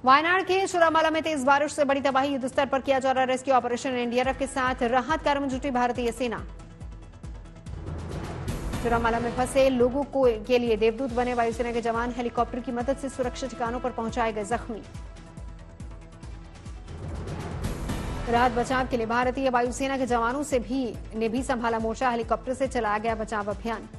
वायनाड के चुरामाला में तेज बारिश से बड़ी तबाही, युद्ध स्तर पर किया जा रहा रेस्क्यू ऑपरेशन। एनडीआरएफ के साथ राहत कार्य में जुटी भारतीय सेना। चुरामाला में फंसे लोगों के लिए देवदूत बने वायुसेना के जवान, हेलीकॉप्टर की मदद से सुरक्षित ठिकानों पर पहुंचाए गए जख्मी। राहत बचाव के लिए भारतीय वायुसेना के जवानों ने भी संभाला मोर्चा, हेलीकॉप्टर से चलाया गया बचाव अभियान।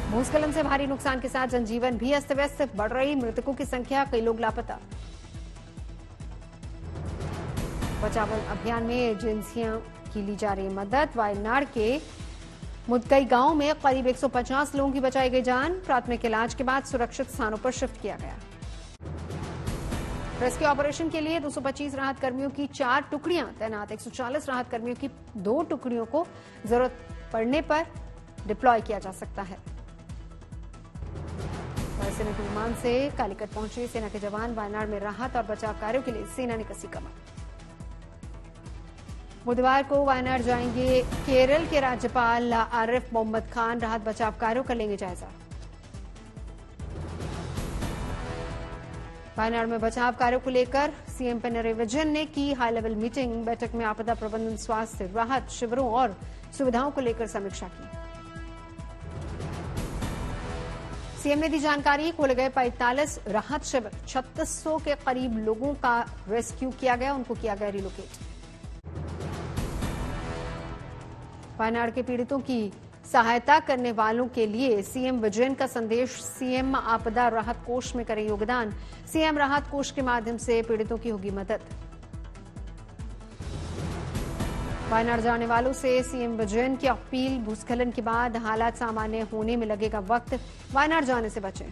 भूस्खलन से भारी नुकसान के साथ जनजीवन भी अस्त व्यस्त, बढ़ रही मृतकों की संख्या, कई लोग लापता। बचाव अभियान में एजेंसियों की ली जा रही मदद। वायनाड के मुदकई गांव में करीब 150 लोगों की बचाई गई जान, प्राथमिक इलाज के बाद सुरक्षित स्थानों पर शिफ्ट किया गया। रेस्क्यू ऑपरेशन के लिए 225 राहत कर्मियों की 4 टुकड़ियां तैनात, 140 राहत कर्मियों की 2 टुकड़ियों को जरूरत पड़ने पर डिप्लॉय किया जा सकता है। वायुसेना के विमान से कालीकट पहुंचे सेना के जवान, वायनाड में राहत और बचाव कार्यों के लिए सेना ने कसी कमर। बुधवार को वायनाड जाएंगे केरल के राज्यपाल आरिफ मोहम्मद खान, राहत बचाव कार्यों का लेंगे जायजा। वायनाड में बचाव कार्यों को लेकर सीएम पिनरई विजयन ने की हाई लेवल मीटिंग। बैठक में आपदा प्रबंधन, स्वास्थ्य, राहत शिविरों और सुविधाओं को लेकर समीक्षा की। सीएम ने दी जानकारी, खोले गए 45 राहत शिविर, 3600 के करीब लोगों का रेस्क्यू किया गया, उनको किया गया रिलोकेट। वायनाड के पीड़ितों की सहायता करने वालों के लिए सीएम विजयन का संदेश, सीएम आपदा राहत कोष में करें योगदान, सीएम राहत कोष के माध्यम से पीड़ितों की होगी मदद। वायनाड जाने वालों से सीएम विजयन की अपील, भूस्खलन के बाद हालात सामान्य होने में लगेगा वक्त, वायनाड जाने से बचें।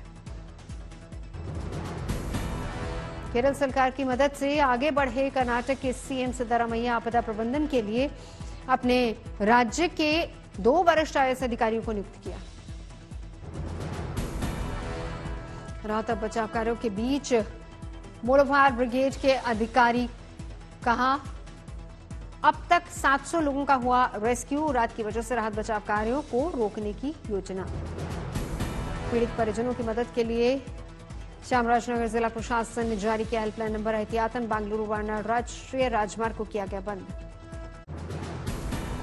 केरल सरकार की मदद से आगे बढ़े कर्नाटक के सीएम सिद्धारमैया, आपदा प्रबंधन के लिए अपने राज्य के 2 वरिष्ठ आईएएस अधिकारियों को नियुक्त किया। राहत और बचाव कार्यों के बीच मोड़ोफार ब्रिगेड के अधिकारी कहा, अब तक 700 लोगों का हुआ रेस्क्यू, रात की वजह से राहत बचाव कार्यों को रोकने की योजना। पीड़ित परिजनों की मदद के लिए चामराजनगर जिला प्रशासन ने जारी किया हेल्पलाइन नंबर, एहतियातन बेंगलुरु वायनाड राष्ट्रीय राजमार्ग को किया गया बंद।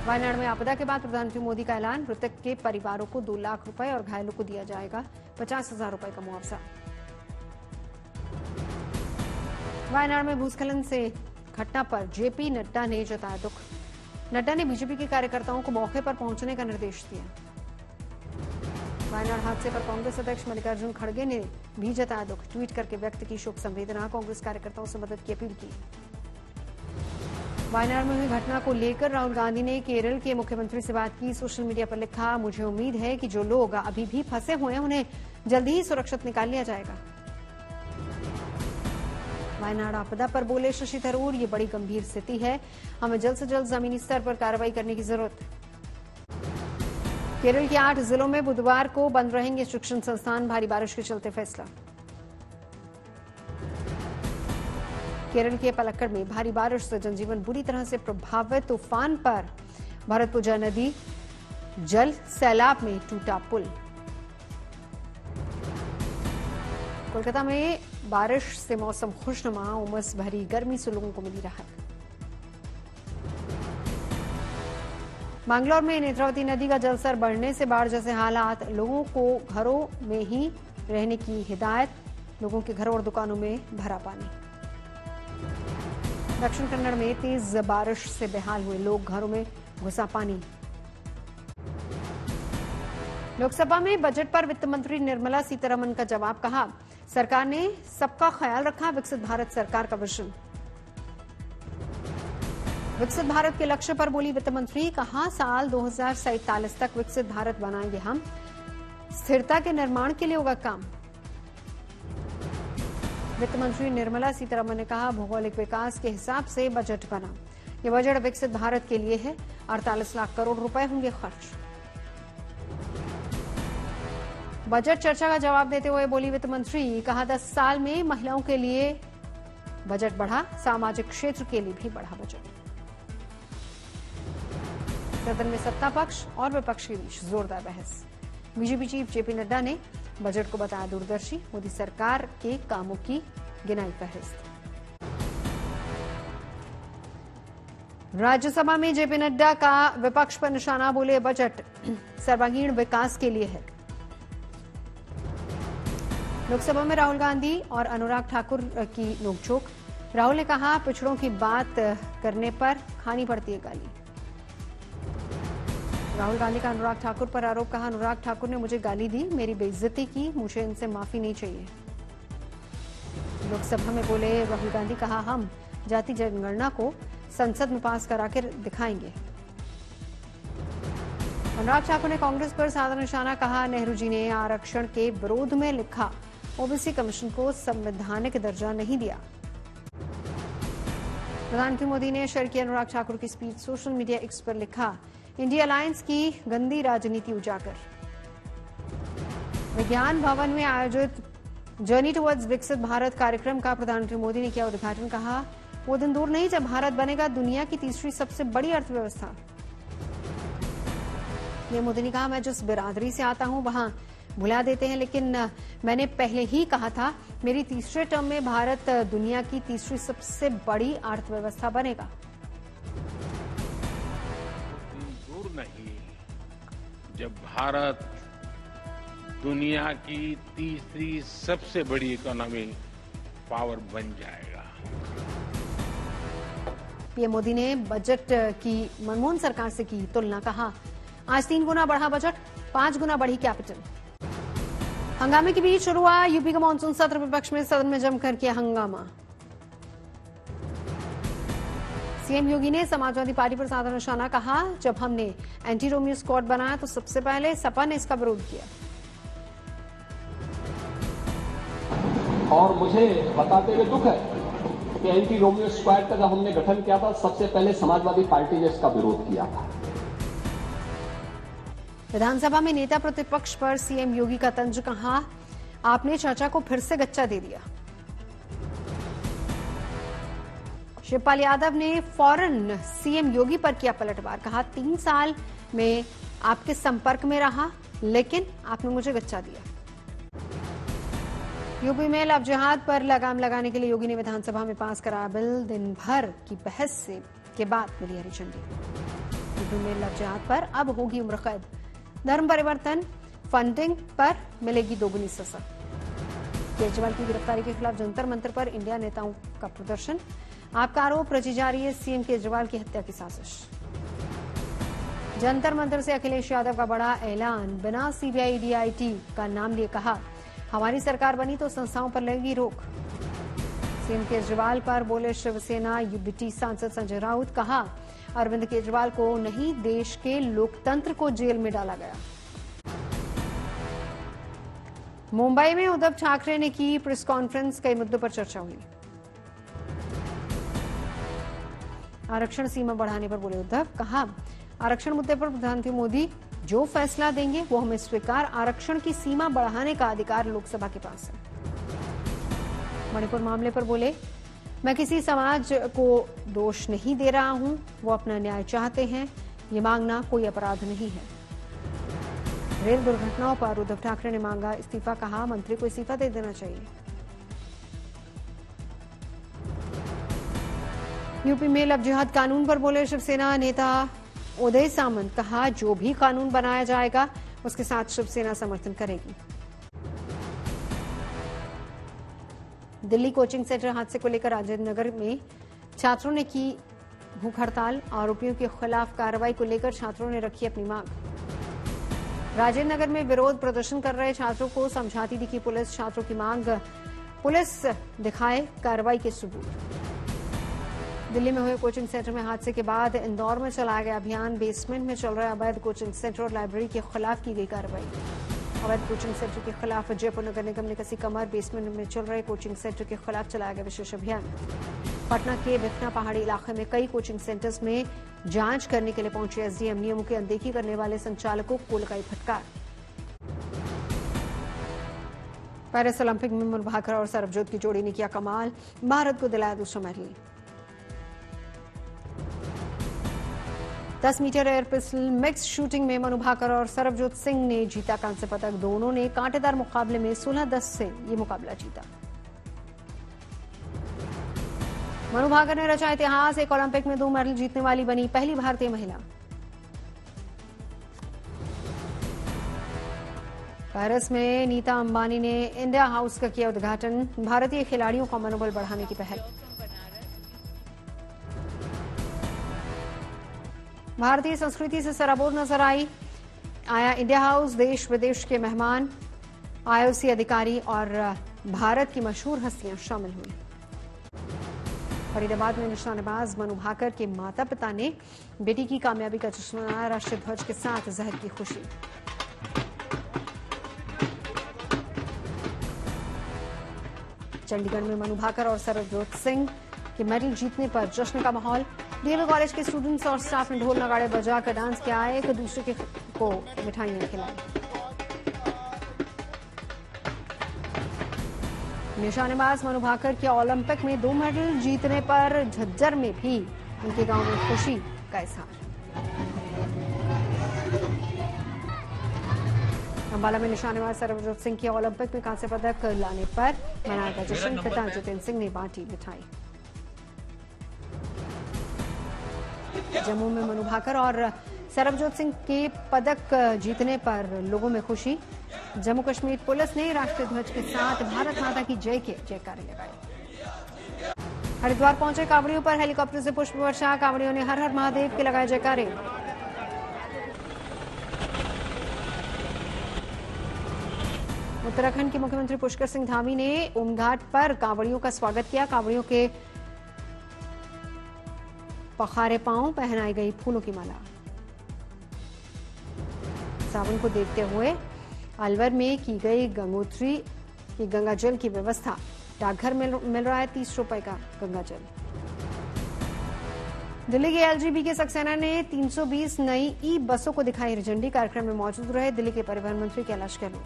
वायनाड में आपदा के बाद प्रधानमंत्री मोदी का ऐलान, मृतक के परिवारों को 2 लाख रुपए और घायलों को दिया जाएगा 50,000 रुपए का मुआवजा। वायनाड में भूस्खलन से घटना पर जेपी नड्डा ने जताया दुख। नड्डा ने बीजेपी के कार्यकर्ताओं को मौके पर पहुंचने का निर्देश दिया। वायनाड हादसे पर कांग्रेस अध्यक्ष मल्लिकार्जुन खड़गे ने भी जताया दुख, ट्वीट करके व्यक्त की शोक संवेदना, कांग्रेस कार्यकर्ताओं से मदद की अपील की। वायनाड में हुई घटना को लेकर राहुल गांधी ने केरल के मुख्यमंत्री से बात की, सोशल मीडिया पर लिखा, मुझे उम्मीद है कि जो लोग अभी भी फंसे हुए हैं उन्हें जल्दी ही सुरक्षित निकाल लिया जाएगा। वायनाड आपदा पर बोले शशि थरूर, ये बड़ी गंभीर स्थिति है, हमें जल्द से जल्द जमीनी स्तर पर कार्रवाई करने की जरूरत। केरल के 8 जिलों में बुधवार को बंद रहेंगे शिक्षण संस्थान, भारी बारिश के चलते फैसला। केरल के पलक्कड़ में भारी बारिश से जनजीवन बुरी तरह से प्रभावित, तूफान पर भरतपुजा नदी जल, सैलाब में टूटा पुल। कोलकाता में बारिश से मौसम खुशनुमा, उमस भरी गर्मी से लोगों को मिली राहत। मैंगलोर में नेत्रावती नदी का जलस्तर बढ़ने से बाढ़ जैसे हालात, लोगों को घरों में ही रहने की हिदायत, लोगों के घरों और दुकानों में भरा पानी। दक्षिण कन्नड़ में तेज बारिश से बेहाल हुए लोग, घरों में घुसा पानी। लोकसभा में बजट पर वित्त मंत्री निर्मला सीतारमण का जवाब, कहा सरकार ने सबका ख्याल रखा, विकसित भारत सरकार का विजन। विकसित भारत के लक्ष्य पर बोली वित्त मंत्री, कहा साल 2047 तक विकसित भारत बनाएंगे हम, स्थिरता के निर्माण के लिए होगा काम। वित्त मंत्री निर्मला सीतारमण ने कहा, भौगोलिक विकास के हिसाब से बजट बना, ये बजट विकसित भारत के लिए है, 48 लाख करोड़ रुपए होंगे खर्च। बजट चर्चा का जवाब देते हुए बोली वित्त मंत्री, कहा 10 साल में महिलाओं के लिए बजट बढ़ा, सामाजिक क्षेत्र के लिए भी बढ़ा बजट। सदन में सत्ता पक्ष और विपक्ष के बीच जोरदार बहस। बीजेपी चीफ जेपी नड्डा ने बजट को बताया दूरदर्शी। मोदी सरकार के कामों की गिनाई फहरिस्त। राज्यसभा में जेपी नड्डा का विपक्ष पर निशाना, बोले बजट सर्वांगीण विकास के लिए है। लोकसभा में राहुल गांधी और अनुराग ठाकुर की नोकझोंक। राहुल ने कहा पिछड़ों की बात करने पर खानी पड़ती है गाली। राहुल गांधी का अनुराग ठाकुर पर आरोप, कहा अनुराग ठाकुर ने मुझे गाली दी, मेरी बेइज्जती की, मुझे इनसे माफी नहीं चाहिए। लोकसभा में बोले राहुल गांधी, कहा हम जाति जनगणना को संसद में पास कराकर दिखाएंगे। अनुराग ठाकुर ने कांग्रेस पर साधा निशाना, कहा नेहरू जी ने आरक्षण के विरोध में लिखा ओबीसी कमीशन को संवैधानिक दर्जा नहीं दिया। प्रधानमंत्री मोदी ने शेयर की अनुराग ठाकुर की स्पीच, सोशल मीडिया एक्स पर लिखा इंडिया अलायंस की गंदी राजनीति उजागर। विज्ञान भवन में आयोजित जर्नी टुवर्ड्स विकसित भारत कार्यक्रम का प्रधानमंत्री मोदी ने किया उद्घाटन, कहा वो दिन दूर नहीं जब भारत बनेगा दुनिया की तीसरी सबसे बड़ी अर्थव्यवस्था। ये मोदी ने कहा मैं जिस बिरादरी से आता हूं वहां भुला देते हैं, लेकिन मैंने पहले ही कहा था मेरी तीसरे टर्म में भारत दुनिया की तीसरी सबसे बड़ी अर्थव्यवस्था बनेगा। दूर नहीं जब भारत दुनिया की तीसरी सबसे बड़ी इकोनॉमिक पावर बन जाएगा। पीएम मोदी ने बजट की मनमोहन सरकार से की तुलना, कहा आज 3 गुना बढ़ा बजट, 5 गुना बढ़ी कैपिटल। हंगामे के बीच शुरू हुआ यूपी का मानसून सत्र, विपक्ष में सदन में जमकर किया हंगामा। सीएम योगी ने समाजवादी पार्टी पर साधा निशाना, कहा जब हमने एंटी रोमियो स्क्वाड बनाया तो सबसे पहले सपा ने इसका विरोध किया। और मुझे बताते हुए दुख है कि एंटी रोमियो स्क्वाड का जब हमने गठन किया था सबसे पहले समाजवादी पार्टी ने इसका विरोध किया था। विधानसभा में नेता प्रतिपक्ष पर सीएम योगी का तंज, कहा आपने चर्चा को फिर से गच्चा दे दिया। शिवपाल यादव ने फौरन सीएम योगी पर किया पलटवार, कहा 3 साल में आपके संपर्क में रहा लेकिन आपने मुझे गच्चा दिया। यूपी में लव जिहाद पर लगाम लगाने के लिए योगी ने विधानसभा में पास कराया बिल, दिन भर की बहस के बाद मिली हरी झंडी। यूपी में लव जिहाद पर अब होगी उम्र कैद, धर्म परिवर्तन फंडिंग पर मिलेगी दोगुनी सजा। केजरीवाल की गिरफ्तारी के खिलाफ जंतर मंतर पर इंडिया नेताओं का प्रदर्शन, आपका आरोप रची जा रही है सीएम केजरीवाल की हत्या की साजिश। जंतर मंतर से अखिलेश यादव का बड़ा ऐलान, बिना सीबीआई डीआईटी का नाम लिए, कहा हमारी सरकार बनी तो संस्थाओं पर लगेगी रोक। सीएम केजरीवाल पर बोले शिवसेना यूबीटी सांसद संजय राउत, कहा अरविंद केजरीवाल को नहीं देश के लोकतंत्र को जेल में डाला गया। मुंबई में उद्धव ठाकरे ने की प्रेस कॉन्फ्रेंस, कई मुद्दों पर चर्चा हुई। आरक्षण सीमा बढ़ाने पर बोले उद्धव, कहा आरक्षण मुद्दे पर प्रधानमंत्री मोदी जो फैसला देंगे वो हमें स्वीकार, आरक्षण की सीमा बढ़ाने का अधिकार लोकसभा के पास है। मणिपुर मामले पर बोले मैं किसी समाज को दोष नहीं दे रहा हूं, वो अपना न्याय चाहते हैं, ये मांगना कोई अपराध नहीं है। रेल दुर्घटनाओं पर उद्धव ठाकरे ने मांगा इस्तीफा, कहा मंत्री को इस्तीफा दे देना चाहिए। यूपी में लव जिहाद कानून पर बोले शिवसेना नेता उदय सामंत, कहा जो भी कानून बनाया जाएगा उसके साथ शिवसेना समर्थन करेगी। दिल्ली कोचिंग सेंटर हादसे को लेकर राजेंद्र नगर में छात्रों ने की भूख हड़ताल, आरोपियों के खिलाफ कार्रवाई को लेकर छात्रों ने रखी अपनी मांग। राजेंद्र नगर में विरोध प्रदर्शन कर रहे छात्रों को समझाती दिखी पुलिस, छात्रों की मांग पुलिस दिखाए कार्रवाई के सबूत। दिल्ली में हुए कोचिंग सेंटर में हादसे के बाद इंदौर में चलाया गया अभियान, बेसमेंट में चल रहे अवैध कोचिंग सेंटर और लाइब्रेरी के खिलाफ की गई कार्रवाई। अवैध कोचिंग सेंटर के खिलाफ जयपुर नगर निगम ने कसी कमर, बेसमेंट में चल रहे कोचिंग सेंटर के खिलाफ चलाया गया विशेष अभियान। पटना के बिखना पहाड़ी इलाके में कई कोचिंग सेंटर्स में जांच करने के लिए पहुंचे एसडीएम, नियमों की अनदेखी करने वाले संचालकों को लगाई फटकार। पेरिस ओलंपिक में मनु भाकर और सरबजोत की जोड़ी ने किया कमाल, भारत को दिलाया दूसरा medal. 10 metre air pistol mix shooting में मनु भाकर और सरबजोत सिंह ने जीता कांस्य पदक। दोनों ने कांटेदार मुकाबले में 16-10 से ये मुकाबला जीता। मनु भाकर ने रचा इतिहास, एक ओलंपिक में 2 मेडल जीतने वाली बनी पहली भारतीय महिला। पेरिस में नीता अंबानी ने इंडिया हाउस का किया उद्घाटन। भारतीय खिलाड़ियों का मनोबल बढ़ाने की पहल। भारतीय संस्कृति से सराबोर नजर आया इंडिया हाउस। देश विदेश के मेहमान, आईओसी अधिकारी और भारत की मशहूर हस्तियां शामिल हुई। फरीदाबाद में निशानेबाज मनु भाकर के माता पिता ने बेटी की कामयाबी का जश्न मनाया। राष्ट्रीय ध्वज के साथ जहर की खुशी। चंडीगढ़ में मनु भाकर और सरबजोत सिंह के मेडल जीतने पर जश्न का माहौल। डीएवी कॉलेज के स्टूडेंट्स और स्टाफ ने ढोल नगाड़े बजाकर डांस किया, एक दूसरे को मिठाइयां खिलाई। निशानेबाज मनु भाकर के ओलंपिक में 2 मेडल जीतने पर झज्जर में भी उनके गांव में खुशी का इजहार। अंबाला में निशानेबाज सरबजोत सिंह के ओलंपिक में कांस्य पदक लाने पर मनाया गया जश्न। पिता जितेंद्र सिंह ने बांटी मिठाई। जम्मू में मनु भाकर और सरबजोत सिंह के पदक जीतने पर लोगों में खुशी। जम्मू कश्मीर पुलिस ने राष्ट्रीय ध्वज के साथ भारत माता की जय के जयकारे लगाए। हरिद्वार पहुंचे कांवड़ियों पर हेलीकॉप्टर से पुष्प वर्षा। कांवड़ियों ने हर हर महादेव के लगाए जयकारे। उत्तराखंड के मुख्यमंत्री पुष्कर सिंह धामी ने ओमघाट पर कांवड़ियों का स्वागत किया। कांवड़ियों के पखारे पांव पहनाई गई फूलों की माला। सावन को देखते हुए अलवर में की गई गंगोत्री की गंगा जल की व्यवस्था। डाकघर में मिल रहा है 30 रुपए का गंगा जल। दिल्ली के एलजीबी के सक्सेना ने 320 नई ई बसों को दिखाई हरी झंडी। कार्यक्रम में मौजूद रहे दिल्ली के परिवहन मंत्री कैलाश गहलोत।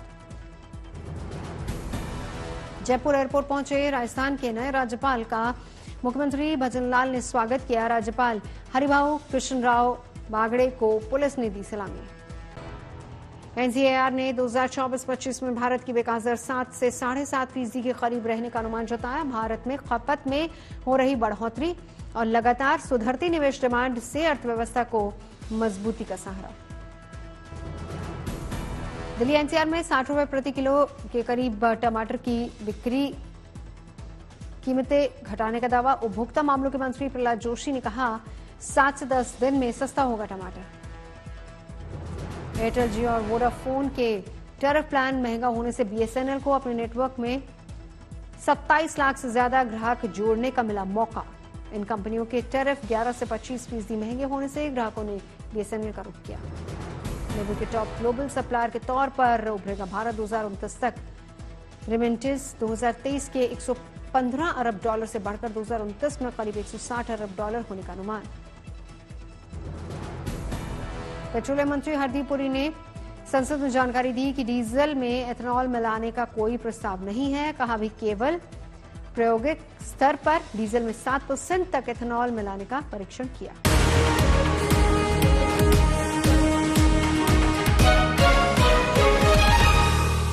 जयपुर एयरपोर्ट पहुंचे राजस्थान के नए राज्यपाल का मुख्यमंत्री भजनलाल ने स्वागत किया। राज्यपाल हरिभाऊ कृष्णराव बागड़े को पुलिस ने दी सलामी। एनसीएआर ने 2024-25 में भारत की विकास दर 7 से 7.5% के करीब रहने का अनुमान जताया। भारत में खपत में हो रही बढ़ोतरी और लगातार सुधरती निवेश डिमांड से अर्थव्यवस्था को मजबूती का सहारा। दिल्ली एनसीआर में 60 रुपए प्रति किलो के करीब टमाटर की बिक्री कीमतें घटाने का दावा। उपभोक्ता मामलों के मंत्री प्रहलाद जोशी ने कहा 7 से 10 दिन में सस्ता होगा टमाटर। एयरटेल, जियो और वोडाफोन के टैरिफ प्लान महंगा होने से बीएसएनएल को अपने नेटवर्क में 27 लाख से ज्यादा ग्राहक जोड़ने का मिला मौका। इन कंपनियों के टैरिफ 11 से 25% महंगे होने से ग्राहकों ने बीएसएनएल का रुख किया। लेवल के टॉप ग्लोबल सप्लायर के तौर पर उभरेगा भारत 2029 तक। रेमिटेंस 2023 के 115 अरब डॉलर से बढ़कर 2029 में करीब 160 अरब डॉलर होने का अनुमान। पेट्रोलियम मंत्री हरदीप पुरी ने संसद में जानकारी दी कि डीजल में एथेनॉल मिलाने का कोई प्रस्ताव नहीं है। कहा भी केवल प्रायोगिक स्तर पर डीजल में 7% तक एथेनॉल मिलाने का परीक्षण किया।